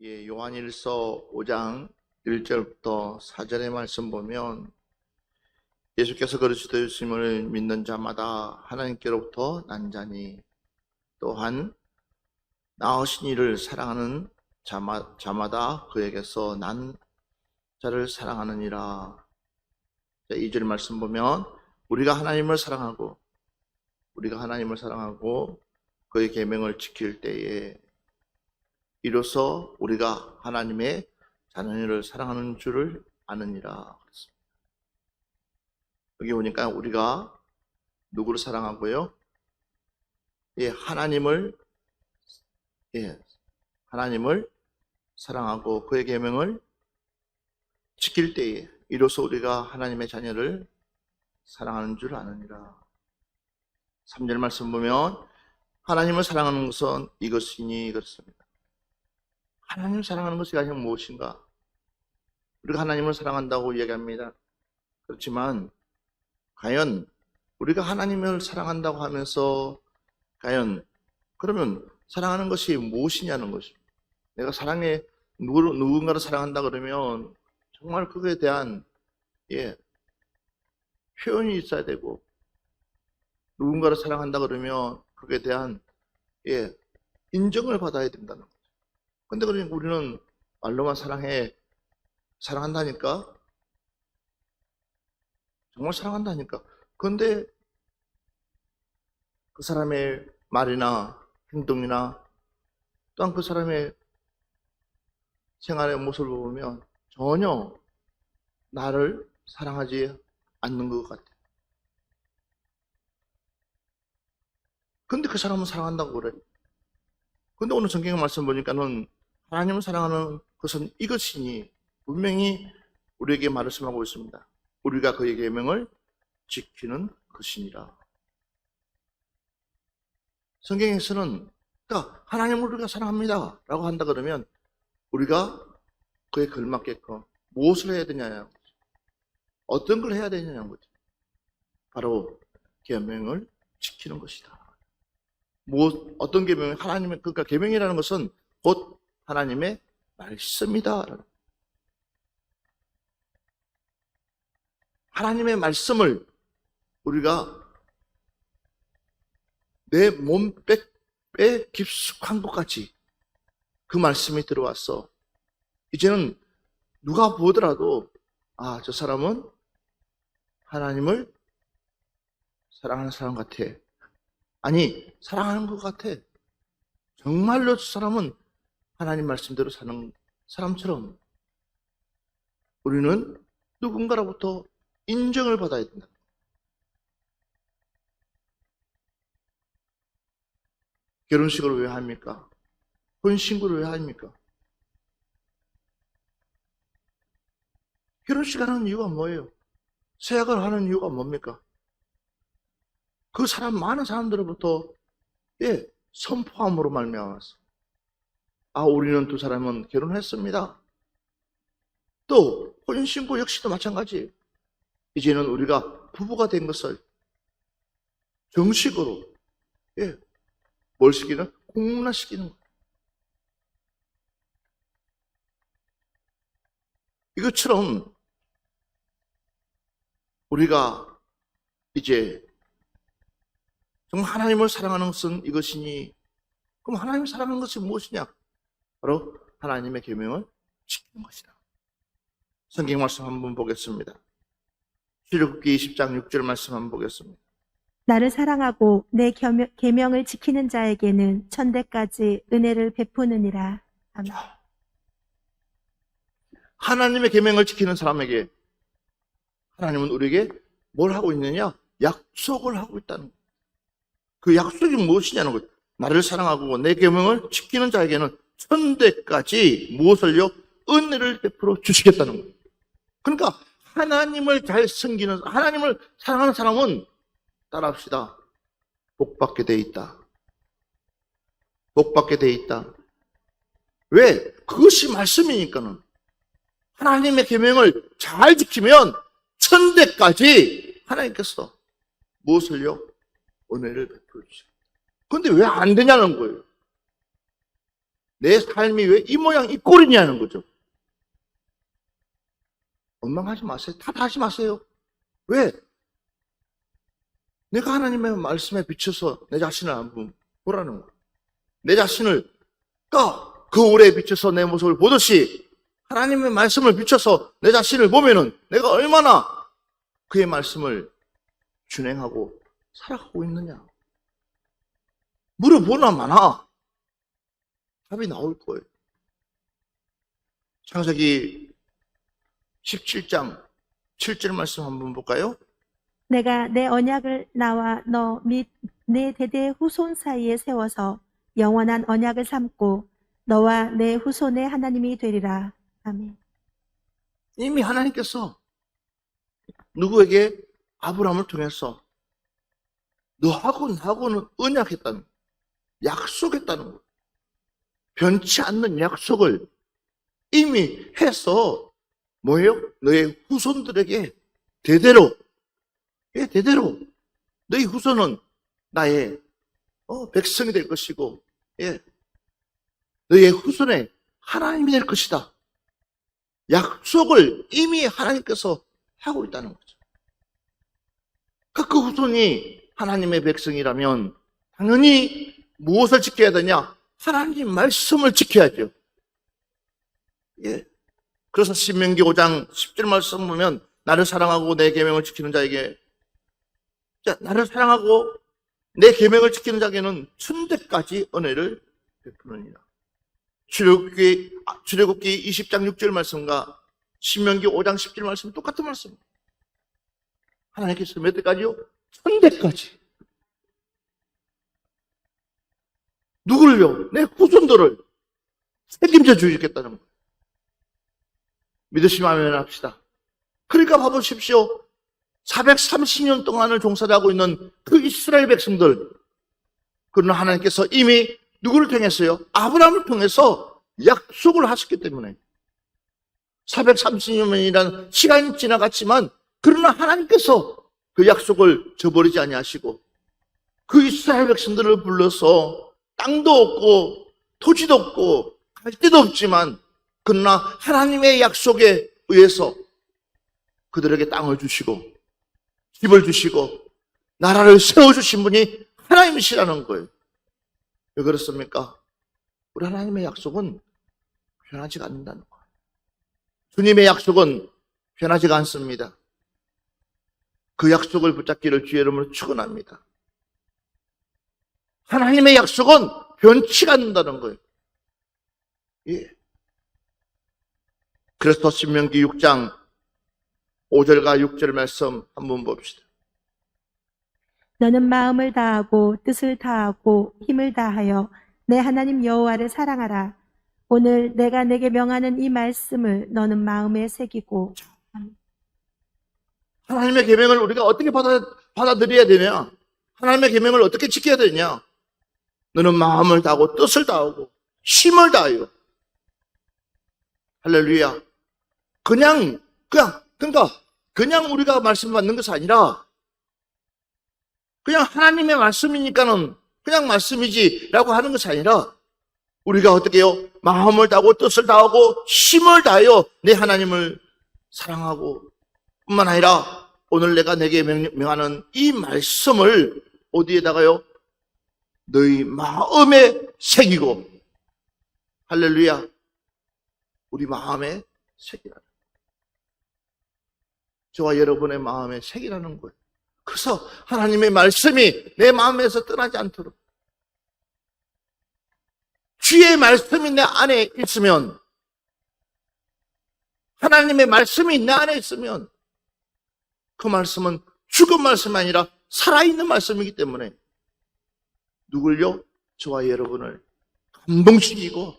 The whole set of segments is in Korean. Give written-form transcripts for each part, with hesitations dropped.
요한일서 5장 1절부터 4절의 말씀 보면 예수께서 그리스도 예수님을 믿는 자마다 하나님께로부터 난 자니 또한 나으신 이를 사랑하는 자마다 그에게서 난 자를 사랑하느니라. 2절 말씀 보면 우리가 하나님을 사랑하고 그의 계명을 지킬 때에 이로써 우리가 하나님의 자녀를 사랑하는 줄을 아느니라. 여기 보니까 우리가 누구를 사랑하고요? 하나님을 사랑하고 그의 계명을 지킬 때에 이로써 우리가 하나님의 자녀를 사랑하는 줄 아느니라. 3절 말씀 보면 하나님을 사랑하는 것은 이것이니 그렇습니다. 하나님을 사랑하는 것이 과연 무엇인가? 우리가 하나님을 사랑한다고 이야기합니다. 그렇지만 과연 우리가 하나님을 사랑한다고 하면서 과연 그러면 사랑하는 것이 무엇이냐는 것입니다. 내가 누군가를 사랑한다 그러면 정말 그거에 대한 표현이 있어야 되고, 누군가를 사랑한다 그러면 그거에 대한 인정을 받아야 된다는 거죠. 근데 그러니까 우리는 말로만 사랑한다니까, 정말 사랑한다니까. 그런데 그 사람의 말이나 행동이나 또한 그 사람의 생활의 모습을 보면 전혀 나를 사랑하지 않는 것 같아요. 근데 그 사람은 사랑한다고 그래. 근데 오늘 성경 말씀 보니까는 하나님을 사랑하는 것은 이것이니 분명히 우리에게 말씀하고 있습니다. 우리가 그의 계명을 지키는 것이니라. 성경에서는 그러니까 하나님을 우리가 사랑합니다 라고 한다 그러면 우리가 그에 걸맞게끔 무엇을 해야 되냐는 거죠. 어떤 걸 해야 되냐는 거죠. 바로 계명을 지키는 것이다. 어떤 계명? 그러니까 계명이라는 것은 곧 하나님의 말씀이다. 하나님의 말씀을 우리가 내 몸빼 깊숙한 곳까지 그 말씀이 들어왔어. 이제는 누가 보더라도 저 사람은 하나님을 사랑하는 사람 같아. 아니, 사랑하는 것 같아. 정말로 저 사람은 하나님 말씀대로 사는 사람처럼 우리는 누군가로부터 인정을 받아야 된다. 결혼식을 왜 합니까? 혼인신고를 왜 합니까? 결혼식 하는 이유가 뭐예요? 서약을 하는 이유가 뭡니까? 그 많은 사람들로부터 선포함으로 말미암았어. 우리는 두 사람은 결혼했습니다. 또 혼인신고 역시도 마찬가지. 이제는 우리가 부부가 된 것을 정식으로 뭘 시키는? 공문화시키는 거예요. 이것처럼 우리가 이제 정말 하나님을 사랑하는 것은 이것이니, 그럼 하나님을 사랑하는 것이 무엇이냐? 바로 하나님의 계명을 지키는 것이다. 성경 말씀 한번 보겠습니다. 출애굽기 20장 6절 말씀 한번 보겠습니다. 나를 사랑하고 내 계명을 지키는 자에게는 천대까지 은혜를 베푸느니라. 아멘. 하나님의 계명을 지키는 사람에게 하나님은 우리에게 뭘 하고 있느냐? 약속을 하고 있다는 거예요. 그 약속이 무엇이냐는 거예요. 나를 사랑하고 내 계명을 지키는 자에게는 천대까지 무엇을요? 은혜를 베풀어 주시겠다는 거예요. 그러니까 하나님을 잘 섬기는, 하나님을 사랑하는 사람은 따라합시다. 복받게 돼 있다. 복받게 돼 있다. 왜? 그것이 말씀이니까는. 하나님의 계명을 잘 지키면 천대까지 하나님께서 무엇을요? 은혜를 베풀어 주십니다. 그런데 왜 안 되냐는 거예요. 내 삶이 왜 이 모양 이 꼴이냐는 거죠. 원망하지 마세요. 탓하지 마세요. 왜? 내가 하나님의 말씀에 비춰서 내 자신을 한번 보라는 거예요. 내 자신을 거울에 비춰서 내 모습을 보듯이 하나님의 말씀을 비춰서 내 자신을 보면은 내가 얼마나 그의 말씀을 준행하고 살아가고 있느냐. 물어보나 마나 답이 나올 거예요. 창세기 17장 7절 말씀 한번 볼까요? 내가 내 언약을 나와 너 및 내 대대 후손 사이에 세워서 영원한 언약을 삼고 너와 내 후손의 하나님이 되리라. 아멘. 이미 하나님께서 누구에게 아브라함을 통해서 너하고 나하고는 언약했다는, 약속했다는 것, 변치 않는 약속을 이미 해서 뭐예요? 너의 후손들에게 대대로 너희 후손은 나의 백성이 될 것이고, 너의 후손의 하나님이 될 것이다. 약속을 이미 하나님께서 하고 있다는 거죠. 그 후손이 하나님의 백성이라면 당연히 무엇을 지켜야 되냐? 하나님 말씀을 지켜야죠. 그래서 신명기 5장 10절 말씀 보면 나를 사랑하고 내 계명을 지키는 자에게, 나를 사랑하고 내 계명을 지키는 자에게는 천대까지 은혜를 베푸느니라. 출애굽기 20장 6절 말씀과 신명기 5장 10절 말씀 똑같은 말씀. 하나님께서 몇 대까지요? 천대까지. 누굴요? 내 후손들을 책임져 주시겠다는 거예요. 믿으시면 아멘 합시다. 그러니까 봐보십시오. 430년 동안을 종살이하고 있는 그 이스라엘 백성들, 그러나 하나님께서 이미 누구를 통했어요? 아브라함을 통해서 약속을 하셨기 때문에 430년이라는 시간이 지나갔지만 그러나 하나님께서 그 약속을 저버리지 아니하시고 그 이스라엘 백성들을 불러서 땅도 없고 토지도 없고 갈 데도 없지만 그러나 하나님의 약속에 의해서 그들에게 땅을 주시고 집을 주시고 나라를 세워주신 분이 하나님이시라는 거예요. 왜 그렇습니까? 우리 하나님의 약속은 변하지가 않는다는 거예요. 주님의 약속은 변하지가 않습니다. 그 약속을 붙잡기를 주의 이름으로 축원합니다. 하나님의 약속은 변치가 않는다는 거예요. 그래서 신명기 6장 5절과 6절 말씀 한번 봅시다. 너는 마음을 다하고 뜻을 다하고 힘을 다하여 내 하나님 여호와를 사랑하라. 오늘 내가 내게 명하는 이 말씀을 너는 마음에 새기고. 하나님의 계명을 우리가 어떻게 받아들여야 되냐? 하나님의 계명을 어떻게 지켜야 되냐? 너는 마음을 다하고 뜻을 다하고 힘을 다하여. 할렐루야. 그냥 우리가 말씀 받는 것이 아니라 그냥 하나님의 말씀이니까는 그냥 말씀이지라고 하는 것이 아니라 우리가 어떻게 해요? 마음을 다하고 뜻을 다하고 힘을 다하여 내 하나님을 사랑하고 뿐만 아니라 오늘 내가 내게 명하는 이 말씀을 어디에다가요? 너희 마음에 새기고. 할렐루야. 우리 마음에 새기라는, 저와 여러분의 마음에 새기라는 거예요. 그래서 하나님의 말씀이 내 마음에서 떠나지 않도록, 주의 말씀이 내 안에 있으면, 하나님의 말씀이 내 안에 있으면 그 말씀은 죽은 말씀이 아니라 살아있는 말씀이기 때문에 누굴요? 저와 여러분을 감동시키고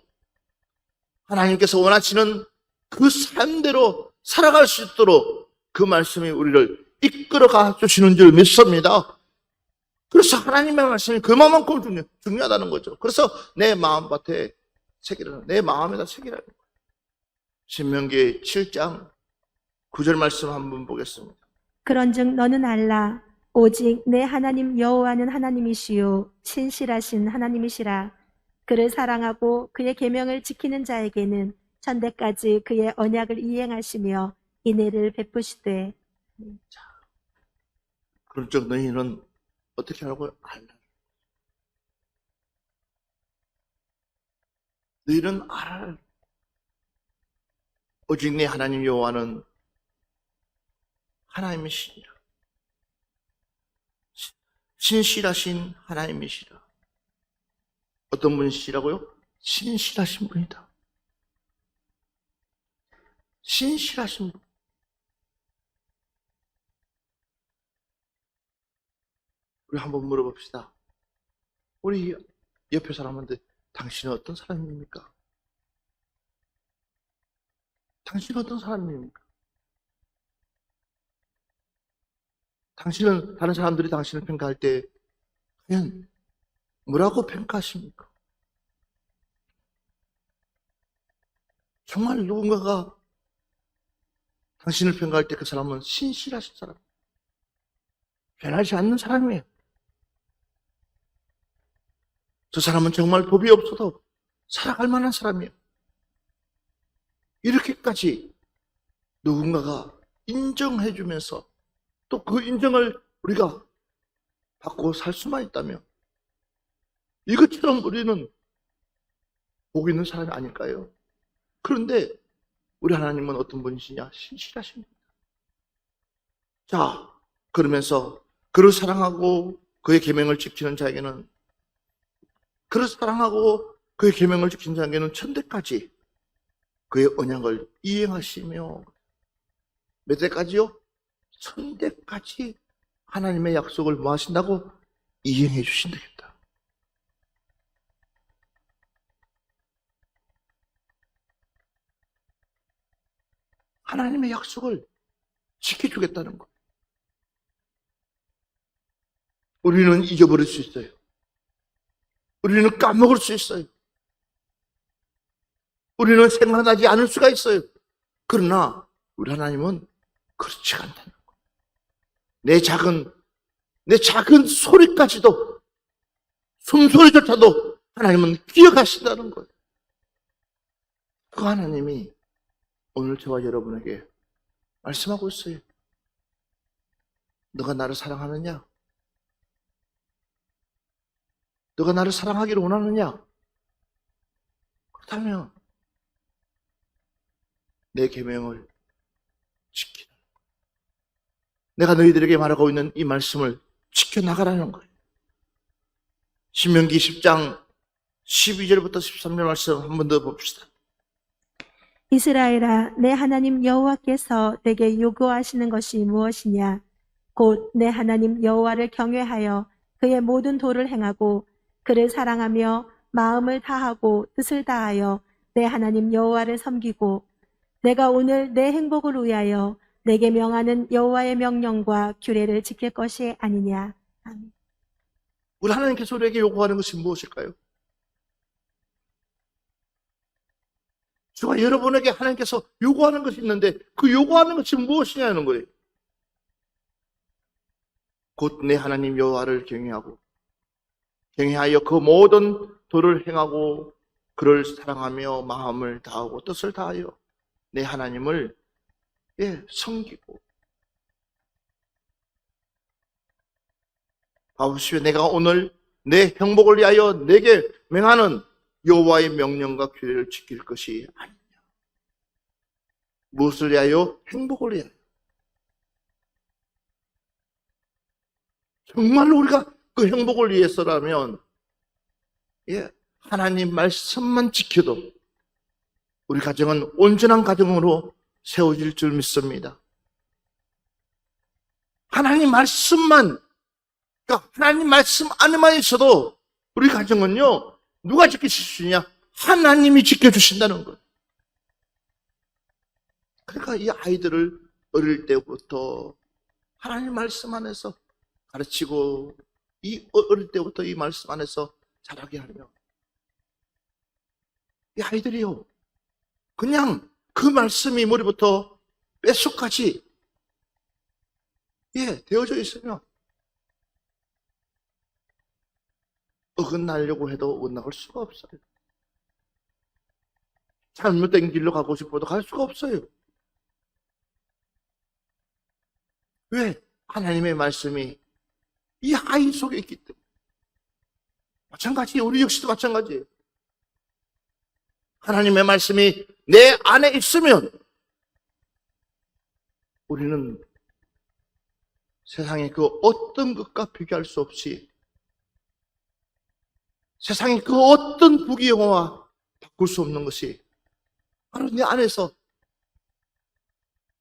하나님께서 원하시는 그 삶대로 살아갈 수 있도록 그 말씀이 우리를 이끌어가 주시는 줄 믿습니다. 그래서 하나님의 말씀이 그만큼 중요하다는 거죠. 그래서 내 마음밭에 새기라는, 내 마음에다 새기라는 거예요. 신명기 7장 9절 말씀 한번 보겠습니다. 그런즉 너는 알라. 오직 내 하나님 여호와는 하나님이시요 친실하신 하나님이시라. 그를 사랑하고 그의 계명을 지키는 자에게는 천대까지 그의 언약을 이행하시며 인애를 베푸시되. 그런 적 너희는 어떻게 하라고 알라. 너희는 알아. 오직 네 하나님 여호와는 하나님이시니라. 신실하신 하나님이시라. 어떤 분이시라고요? 신실하신 분이다. 신실하신 분. 우리 한번 물어봅시다. 우리 옆에 사람한테 당신은 어떤 사람입니까? 당신은 어떤 사람입니까? 당신은 다른 사람들이 당신을 평가할 때 과연 뭐라고 평가하십니까? 정말 누군가가 당신을 평가할 때 그 사람은 신실하신 사람, 변하지 않는 사람이에요. 저 사람은 정말 법이 없어도 살아갈 만한 사람이에요. 이렇게까지 누군가가 인정해주면서 또 그 인정을 우리가 받고 살 수만 있다면 이것처럼 우리는 복 있는 사람이 아닐까요? 그런데 우리 하나님은 어떤 분이시냐? 신실하십니다. 자, 그러면서 그를 사랑하고 그의 계명을 지키는 자에게는, 그를 사랑하고 그의 계명을 지키는 자에게는 천대까지 그의 언약을 이행하시며, 몇 대까지요? 천대까지 하나님의 약속을 뭐 하신다고? 이행해 주신다겠다. 하나님의 약속을 지켜주겠다는 것. 우리는 잊어버릴 수 있어요. 우리는 까먹을 수 있어요. 우리는 생각나지 않을 수가 있어요. 그러나 우리 하나님은 그렇지 않다는 것. 내 작은 소리까지도, 숨소리조차도 하나님은 기억하신다는 거예요. 그 하나님이 오늘 저와 여러분에게 말씀하고 있어요. 너가 나를 사랑하느냐? 너가 나를 사랑하기를 원하느냐? 그렇다면 내 계명을 지키라. 내가 너희들에게 말하고 있는 이 말씀을 지켜나가라는 거예요. 신명기 10장 12절부터 13절 말씀 한 번 더 봅시다. 이스라엘아, 내 하나님 여호와께서 내게 요구하시는 것이 무엇이냐? 곧 내 하나님 여호와를 경외하여 그의 모든 도를 행하고 그를 사랑하며 마음을 다하고 뜻을 다하여 내 하나님 여호와를 섬기고 내가 오늘 내 행복을 위하여 내게 명하는 여호와의 명령과 규례를 지킬 것이 아니냐. 아멘. 우리 하나님께서 우리에게 요구하는 것이 무엇일까요? 저와 여러분에게 하나님께서 요구하는 것이 있는데 그 요구하는 것이 무엇이냐는 거예요. 곧 내 하나님 여호와를 경외하여 그 모든 도를 행하고 그를 사랑하며 마음을 다하고 뜻을 다하여 내 하나님을 섬기고. 아버지여, 내가 오늘 내 행복을 위하여 내게 명하는 여호와의 명령과 규례를 지킬 것이 아니냐. 무엇을 위하여? 행복을 위하여. 정말로 우리가 그 행복을 위해서라면 하나님 말씀만 지켜도 우리 가정은 온전한 가정으로 세워질 줄 믿습니다. 하나님 말씀만, 그러니까 하나님 말씀 안에만 있어도 우리 가정은요, 누가 지키실 수 있냐? 하나님이 지켜주신다는 거예요. 그러니까 이 아이들을 어릴 때부터 하나님 말씀 안에서 가르치고, 이 어릴 때부터 이 말씀 안에서 자라게 하며, 이 아이들이요, 그냥 그 말씀이 머리부터 뼛속까지 되어져 있으면 어긋나려고 해도 어긋나갈 수가 없어요. 잘못된 길로 가고 싶어도 갈 수가 없어요. 왜? 하나님의 말씀이 이 아이 속에 있기 때문에. 마찬가지예요. 우리 역시도 마찬가지예요. 하나님의 말씀이 내 안에 있으면 우리는 세상의 그 어떤 것과 비교할 수 없이 세상의 그 어떤 부귀영화와 바꿀 수 없는 것이 바로 내 안에서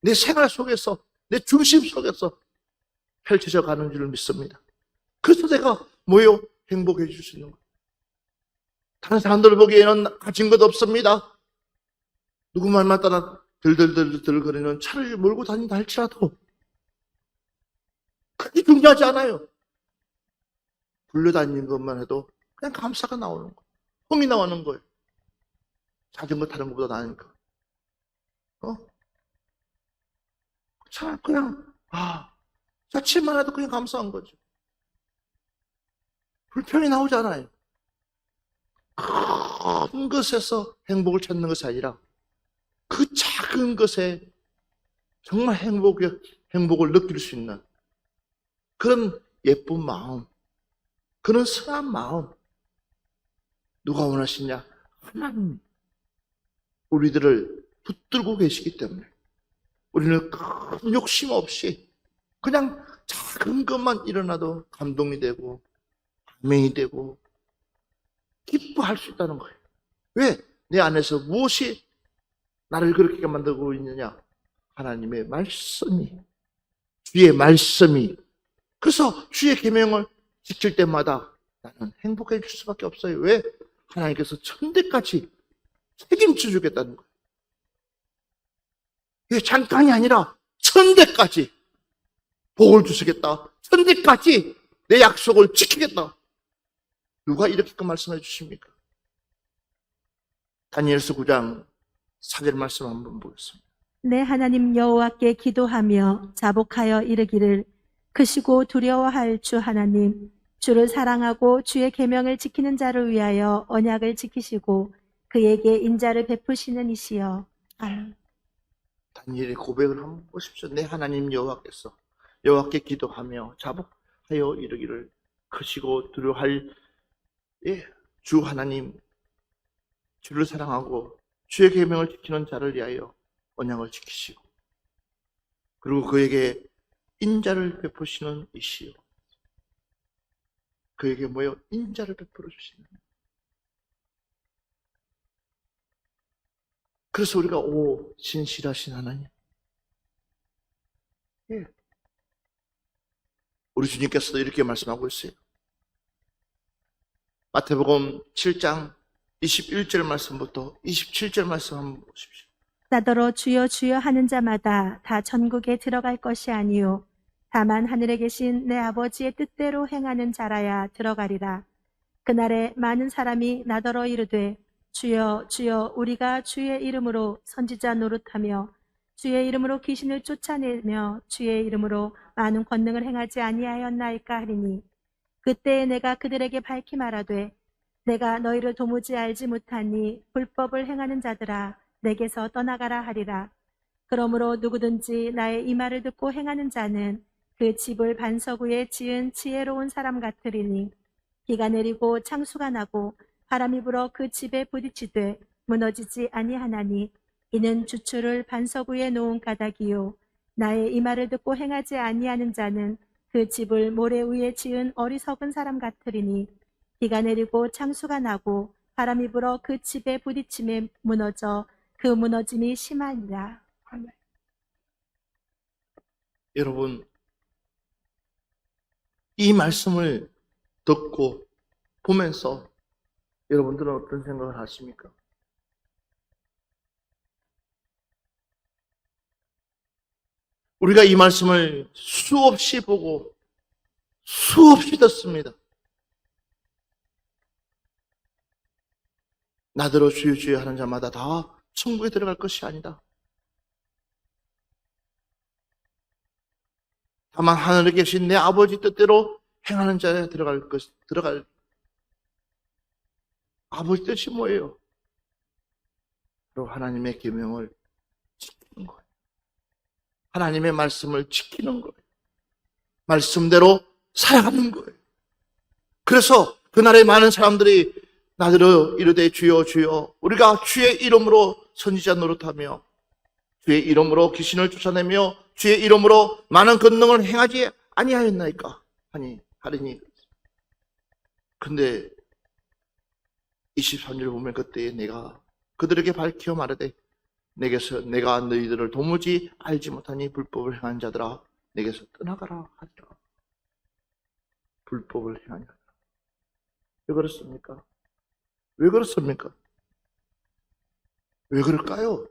내 생활 속에서 내 중심 속에서 펼쳐져 가는 줄 믿습니다. 그래서 내가 뭐요? 행복해질 수 있는 거예요. 다른 사람들 보기에는 가진 것 없습니다. 누구 말만 따라 들들들들거리는 차를 몰고 다닌다 할지라도 그게 중요하지 않아요. 굴러다니는 것만 해도 그냥 감사가 나오는 거예요. 흥이 나오는 거예요. 자전거 타는 것보다 나으니까. 참 그냥 자칫만 해도 그냥 감사한 거죠. 불평이 나오잖아요. 큰 것에서 행복을 찾는 것이 아니라 그 작은 것에 정말 행복을 느낄 수 있는 그런 예쁜 마음, 그런 선한 마음 누가 원하시냐? 하나님 우리들을 붙들고 계시기 때문에 우리는 큰 욕심 없이 그냥 작은 것만 일어나도 감동이 되고 감명이 되고 기뻐할 수 있다는 거예요. 왜? 내 안에서 무엇이 나를 그렇게 만들고 있느냐? 하나님의 말씀이, 주의 말씀이. 그래서 주의 계명을 지킬 때마다 나는 행복해질 수밖에 없어요. 왜? 하나님께서 천대까지 책임져 주겠다는 거예요. 이게 잠깐이 아니라 천대까지 복을 주시겠다. 천대까지 내 약속을 지키겠다. 누가 이렇게 말씀해 주십니까? 다니엘서 9장 4절 말씀 한번 보겠습니다. 내 하나님 여호와께 기도하며 자복하여 이르기를 크시고 두려워할 주 하나님 주를 사랑하고 주의 계명을 지키는 자를 위하여 언약을 지키시고 그에게 인자를 베푸시는 이시여. 아멘. 다니엘의 고백을 한번 보십시오. 내 하나님 여호와께 기도하며 자복하여 이르기를 크시고 두려워할 주 하나님 주를 사랑하고 주의 계명을 지키는 자를 위하여 언약을 지키시고 그리고 그에게 인자를 베푸시는 이시요. 그에게 뭐요? 인자를 베풀어 주시는. 그래서 우리가 진실하신 하나님. 우리 주님께서도 이렇게 말씀하고 있어요. 마태복음 7장 21절 말씀부터 27절 말씀 한번 보십시오. 나더러 주여 주여 하는 자마다 다 천국에 들어갈 것이 아니요 다만 하늘에 계신 내 아버지의 뜻대로 행하는 자라야 들어가리라. 그날에 많은 사람이 나더러 이르되 주여 주여 우리가 주의 이름으로 선지자 노릇하며 주의 이름으로 귀신을 쫓아내며 주의 이름으로 많은 권능을 행하지 아니하였나이까 하리니 그때에 내가 그들에게 밝히 말하되 내가 너희를 도무지 알지 못하니 불법을 행하는 자들아 내게서 떠나가라 하리라. 그러므로 누구든지 나의 이 말을 듣고 행하는 자는 그 집을 반석 위에 지은 지혜로운 사람 같으리니 비가 내리고 창수가 나고 바람이 불어 그 집에 부딪히되 무너지지 아니하나니 이는 주추를 반석 위에 놓은 가닥이요 나의 이 말을 듣고 행하지 아니하는 자는 그 집을 모래 위에 지은 어리석은 사람 같으리니 비가 내리고 창수가 나고 바람이 불어 그 집에 부딪힘에 무너져 그 무너짐이 심하니라. 아멘. 여러분 이 말씀을 듣고 보면서 여러분들은 어떤 생각을 하십니까? 우리가 이 말씀을 수없이 보고 수없이 듣습니다. 나더러 주여 주여 하는 자마다 다 천국에 들어갈 것이 아니다. 다만 하늘에 계신 내 아버지 뜻대로 행하는 자에 들어갈. 아버지 뜻이 뭐예요? 바로 하나님의 계명을 지키는 거예요. 하나님의 말씀을 지키는 거예요. 말씀대로 살아가는 거예요. 그래서 그날에 많은 사람들이 나더러 이르되 주여 주여 우리가 주의 이름으로 선지자 노릇하며 주의 이름으로 귀신을 쫓아내며 주의 이름으로 많은 권능을 행하지 아니하였나이까 하리니. 근데 23절 보면 그때 내가 그들에게 밝혀 말하되 내가 너희들을 도무지 알지 못하니 불법을 행한 자들아 내게서 떠나가라 하더라. 불법을 행한 자들아. 왜 그렇습니까? 왜 그렇습니까? 왜 그럴까요?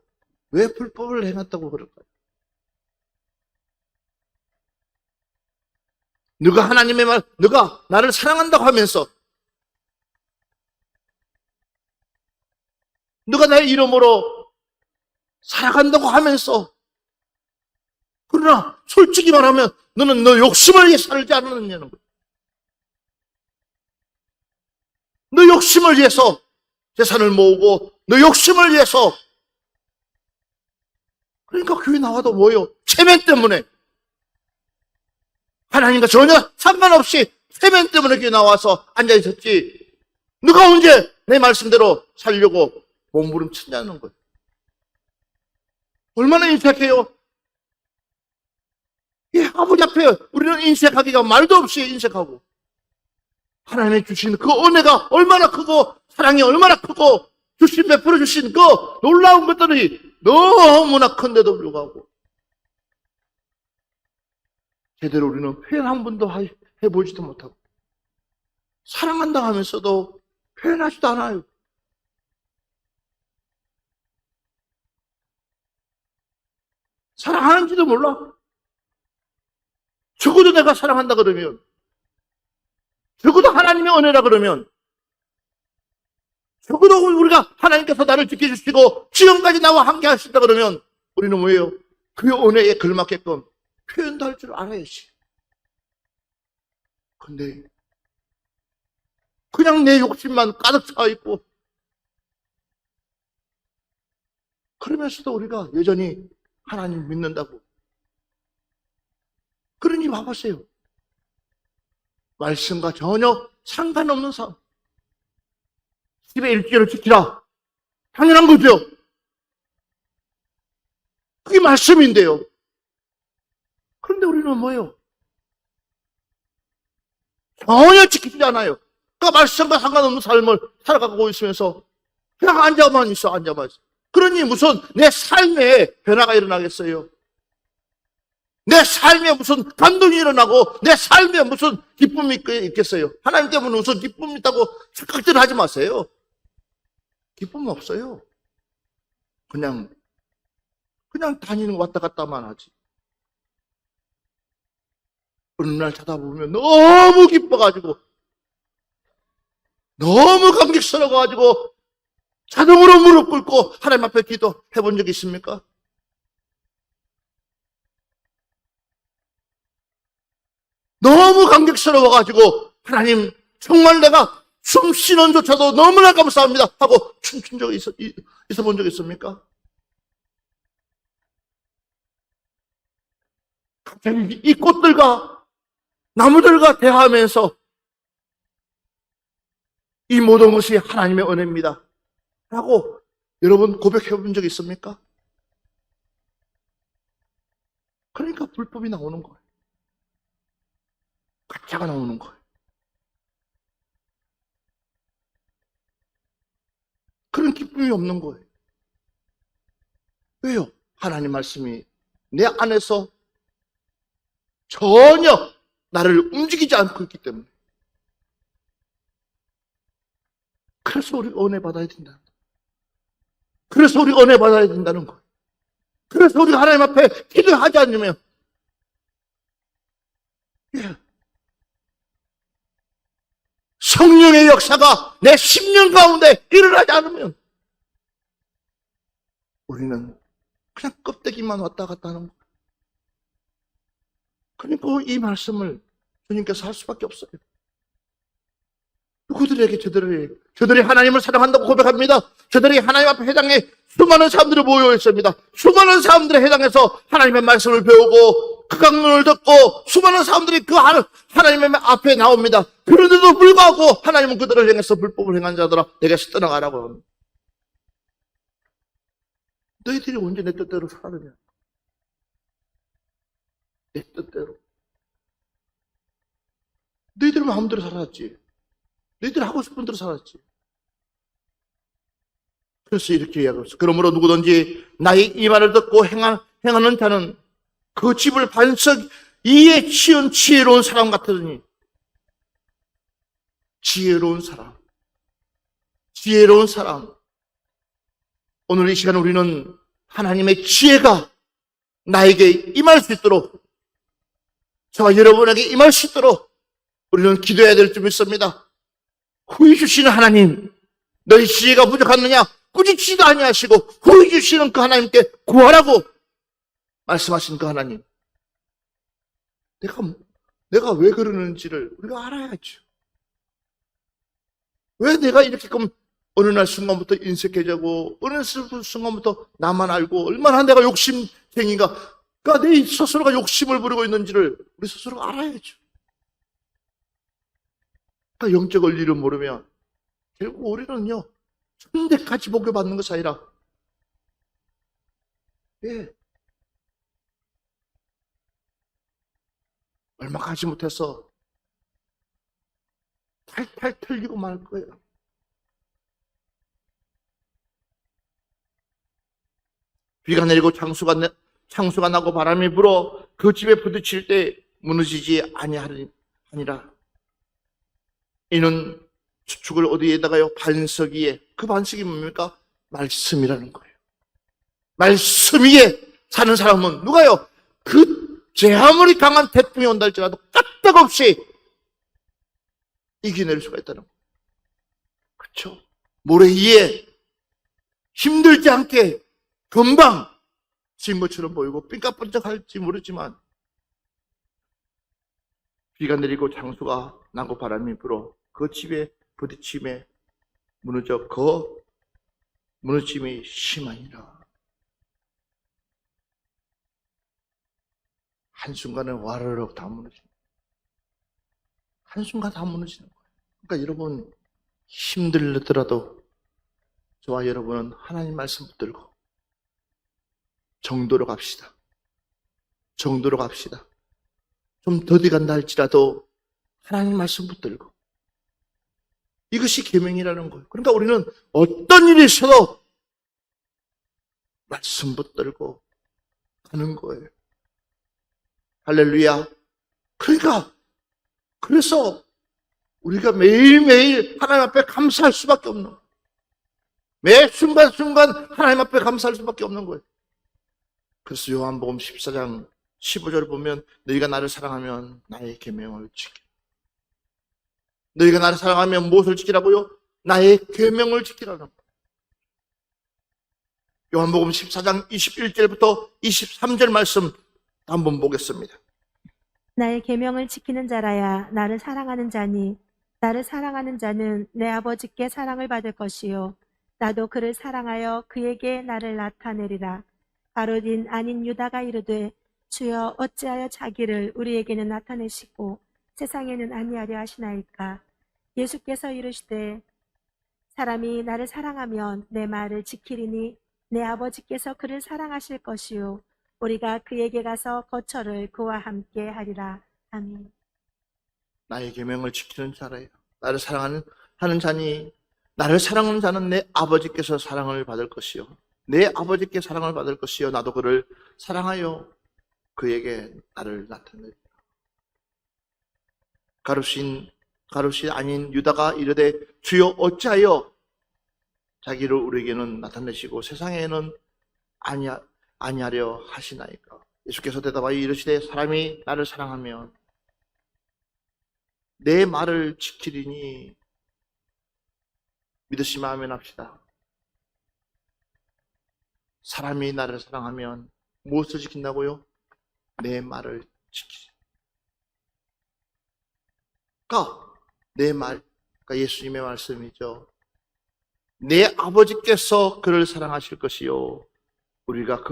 왜 불법을 행했다고 그럴까요? 너가 하나님의 말, 너가 나를 사랑한다고 하면서 너가 나의 이름으로 살아간다고 하면서 그러나 솔직히 말하면 너는 너 욕심을 위해 살지 않느냐는 거예요. 너 욕심을 위해서 재산을 모으고 너 욕심을 위해서 그러니까 교회 나와도 뭐예요? 체면 때문에 하나님과 전혀 상관없이 체면 때문에 교회 나와서 앉아있었지 누가 언제 내 말씀대로 살려고 몸부림치냐는 거예요. 얼마나 인색해요? 예, 아버지 앞에 우리는 인색하기가 말도 없이 인색하고 하나님이 주신 그 은혜가 얼마나 크고 사랑이 얼마나 크고 주신 베풀어 주신 그 놀라운 것들이 너무나 큰데도 불구하고 제대로 우리는 표현 한 번도 해보지도 못하고 사랑한다 하면서도 표현하지도 않아요. 사랑하는지도 몰라. 적어도 내가 사랑한다 그러면 적어도 하나님의 은혜라 그러면 적어도 우리가 하나님께서 나를 지켜주시고 지금까지 나와 함께 하신다 그러면 우리는 뭐예요? 그 은혜에 걸맞게끔 표현도 할 줄 알아야지. 근데 그냥 내 욕심만 가득 차 있고 그러면서도 우리가 여전히 하나님 믿는다고 그러니 봐보세요. 말씀과 전혀 상관없는 삶. 집에 일주일을 지키라. 당연한 거죠. 그게 말씀인데요. 그런데 우리는 뭐예요? 전혀 지키지 않아요. 그 말씀과 상관없는 삶을 살아가고 있으면서 그냥 앉아만 있어. 그러니 무슨 내 삶에 변화가 일어나겠어요? 내 삶에 무슨 감동이 일어나고 내 삶에 무슨 기쁨이 있겠어요? 하나님 때문에 무슨 기쁨이 있다고 착각질 하지 마세요. 기쁨 없어요. 그냥 다니는 왔다 갔다만 하지. 어느 날 찾아보면 너무 기뻐가지고 너무 감격스러워가지고 자동으로 무릎 꿇고 하나님 앞에 기도해 본 적 있습니까? 너무 감격스러워가지고 하나님 정말 내가 숨 쉬는 조차도 너무나 감사합니다 하고 춤춘 적이 있어 본 적 있습니까? 갑자기 이 꽃들과 나무들과 대화하면서 이 모든 것이 하나님의 은혜입니다 라고 여러분 고백해 본 적 있습니까? 그러니까 불법이 나오는 거예요. 가짜가 나오는 거예요. 그런 기쁨이 없는 거예요. 왜요? 하나님 말씀이 내 안에서 전혀 나를 움직이지 않고 있기 때문에. 그래서 우리가 은혜 받아야 된다. 그래서 우리가 은혜 받아야 된다는 거예요. 그래서 우리가 하나님 앞에 기도하지 않으면 성령의 역사가 내 심령 가운데 일어나지 않으면 우리는 그냥 껍데기만 왔다 갔다 하는 거예요. 그러니까 이 말씀을 주님께서 할 수밖에 없어요. 누구들에게 저들이 하나님을 사랑한다고 고백합니다. 저들이 하나님 앞에 해당해 수많은 사람들이 모여 있습니다. 수많은 사람들이 해당해서 하나님의 말씀을 배우고 그 강론을 듣고 수많은 사람들이 그 하나님의 앞에 나옵니다. 그런데도 불구하고 하나님은 그들을 향해서 불법을 행한 자들아 내게서 떠나가라고 합니다. 너희들이 언제 내 뜻대로 살았느냐? 내 뜻대로. 너희들 마음대로 살았지. 너희들 하고 싶은 대로 살았지. 그래서 이렇게 이야기했어. 그러므로 누구든지 나의 이 말을 듣고 행하는 자는 그 집을 반석 이에 치은 지혜로운 사람 같으니. 지혜로운 사람. 지혜로운 사람. 오늘 이 시간 우리는 하나님의 지혜가 나에게 임할 수 있도록, 저와 여러분에게 임할 수 있도록 우리는 기도해야 될 줄 믿습니다. 후히 주시는 하나님, 너희 지혜가 부족하느냐? 꾸짖지도 아니하시고 후히 주시는 그 하나님께 구하라고 말씀하신 그 하나님. 내가 왜 그러는지를 우리가 알아야죠. 왜 내가 이렇게끔 어느 날 순간부터 인색해지고 어느 순간부터 나만 알고 얼마나 내가 욕심쟁이가 그러니까 내 스스로가 욕심을 부리고 있는지를 우리 스스로가 알아야죠. 그러니까 영적 원리를 모르면 결국 우리는요 천대까지 복여받는 것이 아니라 얼마 가지 못해서 탈탈 털리고 말 거예요. 비가 내리고 창수가 나고 바람이 불어 그 집에 부딪힐 때 무너지지 아니하니라. 이는 주축을 어디에다가요? 반석 위에. 그 반석이 뭡니까? 말씀이라는 거예요. 말씀 위에 사는 사람은 누가요? 제 아무리 강한 태풍이 온다 할지라도 까딱없이 이겨낼 수가 있다는 거예요. 그렇죠? 모래 위에 힘들지 않게 금방 진 것처럼 보이고 삐까뻔쩍할지 모르지만 비가 내리고 장수가 나고 바람이 불어 그 집에 부딪힘에 무너짐이 심하니라. 한순간에 와르륵 다 무너지는 거예요. 한순간 다 무너지는 거예요. 그러니까 여러분 힘들더라도 저와 여러분은 하나님 말씀 붙들고 정도로 갑시다. 정도로 갑시다. 좀 더디 간다 할지라도 하나님 말씀 붙들고 이것이 계명이라는 거예요. 그러니까 우리는 어떤 일이 있어도 말씀 붙들고 가는 거예요. 할렐루야. 그래서 우리가 매일매일 하나님 앞에 감사할 수밖에 없는 거예요. 매 순간순간 하나님 앞에 감사할 수밖에 없는 거예요. 그래서 요한복음 14장 15절을 보면 너희가 나를 사랑하면 나의 계명을 지키라. 너희가 나를 사랑하면 무엇을 지키라고요? 나의 계명을 지키라는 거예요. 요한복음 14장 21절부터 23절 말씀 한번 보겠습니다. 나의 계명을 지키는 자라야 나를 사랑하는 자니 나를 사랑하는 자는 내 아버지께 사랑을 받을 것이요 나도 그를 사랑하여 그에게 나를 나타내리라. 바로딘 아닌 유다가 이르되 주여 어찌하여 자기를 우리에게는 나타내시고 세상에는 아니하려 하시나이까. 예수께서 이르시되 사람이 나를 사랑하면 내 말을 지키리니 내 아버지께서 그를 사랑하실 것이요 우리가 그에게 가서 거처를 그와 함께 하리라. 아멘. 나의 계명을 지키는 자라요. 나를 사랑하는 자니 나를 사랑하는 자는 내 아버지께서 사랑을 받을 것이요 내 아버지께 사랑을 받을 것이요 나도 그를 사랑하여 그에게 나를 나타내리라. 가롯이 아닌 유다가 이르되 주여 어찌하여 자기를 우리에게는 나타내시고 세상에는 아니하려 하시나이까. 예수께서 대답하여 이르시되 사람이 나를 사랑하면 내 말을 지키리니 믿으시면 아멘 합시다. 사람이 나를 사랑하면 무엇을 지킨다고요? 내 말을 지키리. 그러니까 그러니까 예수님의 말씀이죠. 내 아버지께서 그를 사랑하실 것이요 우리가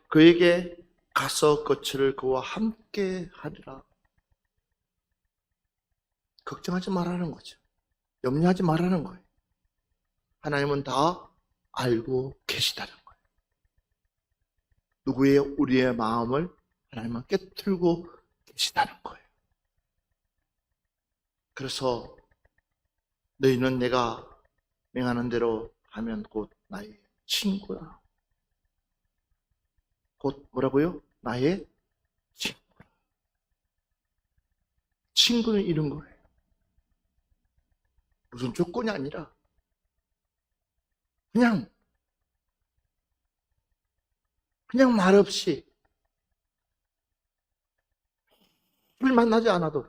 그에게 가서 거처를 그와 함께 하리라. 걱정하지 말라는 거죠. 염려하지 말라는 거예요. 하나님은 다 알고 계시다는 거예요. 누구의 우리의 마음을 하나님은 깨뜨리고 계시다는 거예요. 그래서 너희는 내가 명하는 대로 하면 곧 나의 친구라. 곧 뭐라고요? 나의 친구라. 친구는 이런 거예요. 무슨 조건이 아니라 그냥 말없이 늘 만나지 않아도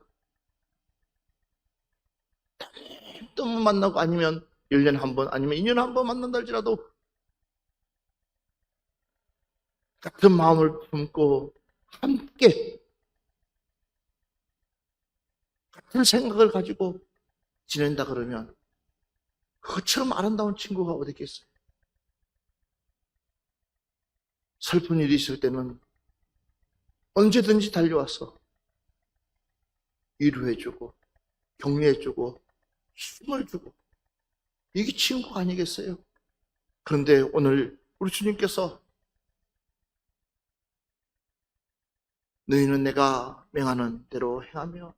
또 만나고 아니면 1년에 한 번 아니면 2년에 한 번 만난다 할지라도 같은 마음을 품고 함께 같은 생각을 가지고 지낸다 그러면 그처럼 아름다운 친구가 어디 있겠어요? 슬픈 일이 있을 때는 언제든지 달려와서 위로해주고 격려해주고 힘을 주고 이게 친구가 아니겠어요? 그런데 오늘 우리 주님께서 너희는 내가 명하는 대로 행하며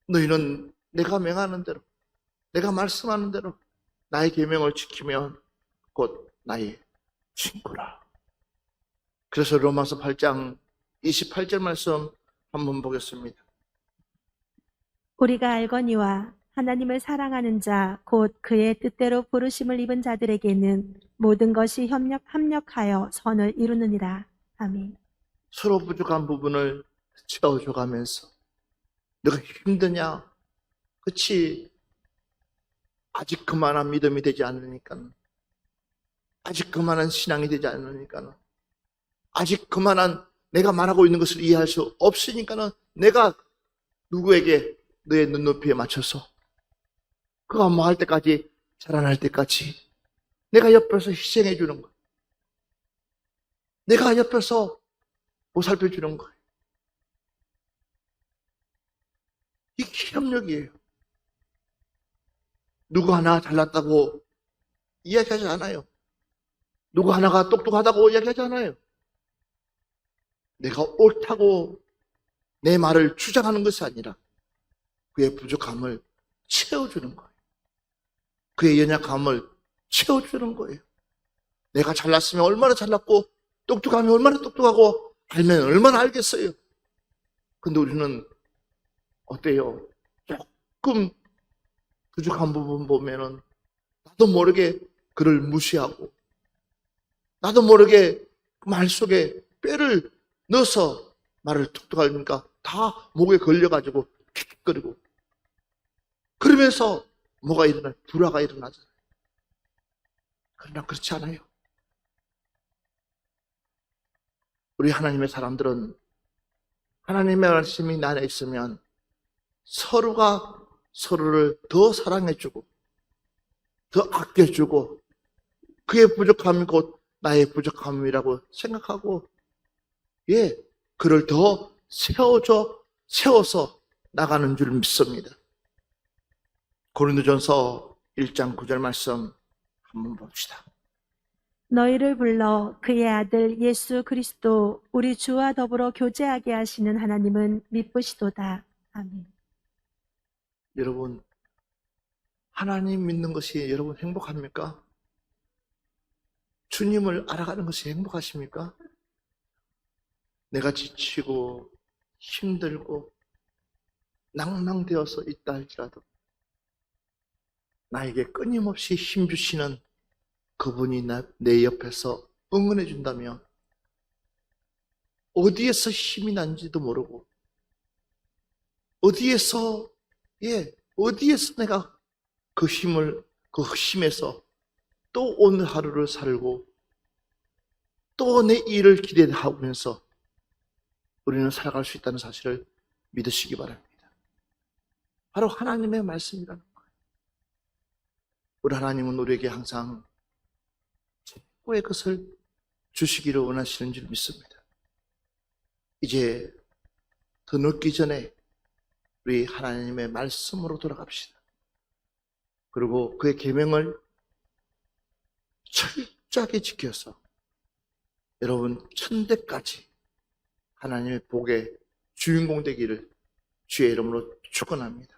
너희는 내가 명하는 대로 내가 말씀하는 대로 나의 계명을 지키면 곧 나의 친구라. 그래서 로마서 8장 28절 말씀 한번 보겠습니다. 우리가 알거니와 하나님을 사랑하는 자 곧 그의 뜻대로 부르심을 입은 자들에게는 모든 것이 합력하여 선을 이루느니라. 아멘. 서로 부족한 부분을 채워줘가면서 너가 힘드냐? 그치? 아직 그만한 믿음이 되지 않으니까 아직 그만한 신앙이 되지 않으니까 아직 그만한 내가 말하고 있는 것을 이해할 수 없으니까 내가 누구에게 너의 눈높이에 맞춰서 그가 뭐 할 때까지 자라날 때까지 내가 옆에서 희생해 주는 거예요. 내가 옆에서 보살펴 주는 거예요. 이게 협력이에요. 누구 하나 잘났다고 이야기하지 않아요. 누구 하나가 똑똑하다고 이야기하지 않아요. 내가 옳다고 내 말을 주장하는 것이 아니라 그의 부족함을 채워주는 거예요. 그의 연약함을 채워주는 거예요. 내가 잘났으면 얼마나 잘났고 똑똑하면 얼마나 똑똑하고 알면 얼마나 알겠어요. 근데 우리는 어때요? 조금 부족한 부분 보면은 나도 모르게 그를 무시하고 나도 모르게 말 속에 뼈를 넣어서 말을 툭툭 하니까 다 목에 걸려가지고 킥킥거리고 그러면서 뭐가 일어나요? 불화가 일어나잖아요. 그러나 그렇지 않아요. 우리 하나님의 사람들은 하나님의 말씀이 나 안에 있으면 서로가 서로를 더 사랑해주고 더 아껴주고 그의 부족함이 곧 나의 부족함이라고 생각하고 그를 더 세워서 나가는 줄 믿습니다. 고린도전서 1장 9절 말씀 한번 봅시다. 너희를 불러 그의 아들 예수 그리스도 우리 주와 더불어 교제하게 하시는 하나님은 미쁘시도다. 아멘. 여러분, 하나님 믿는 것이 여러분 행복합니까? 주님을 알아가는 것이 행복하십니까? 내가 지치고 힘들고 낭망되어서 있다 할지라도 나에게 끊임없이 힘주시는 그분이 내 옆에서 응원해 준다면 어디에서 힘이 난지도 모르고 어디에서 내가 그 힘에서 또 오늘 하루를 살고 또 내 일을 기대하면서 우리는 살아갈 수 있다는 사실을 믿으시기 바랍니다. 바로 하나님의 말씀이라는 거예요. 우리 하나님은 우리에게 항상 최고의 것을 주시기를 원하시는 줄 믿습니다. 이제 더 늦기 전에 우리 하나님의 말씀으로 돌아갑시다. 그리고 그의 계명을 철저하게 지켜서 여러분 천대까지 하나님의 복의 주인공 되기를 주의 이름으로 축원합니다.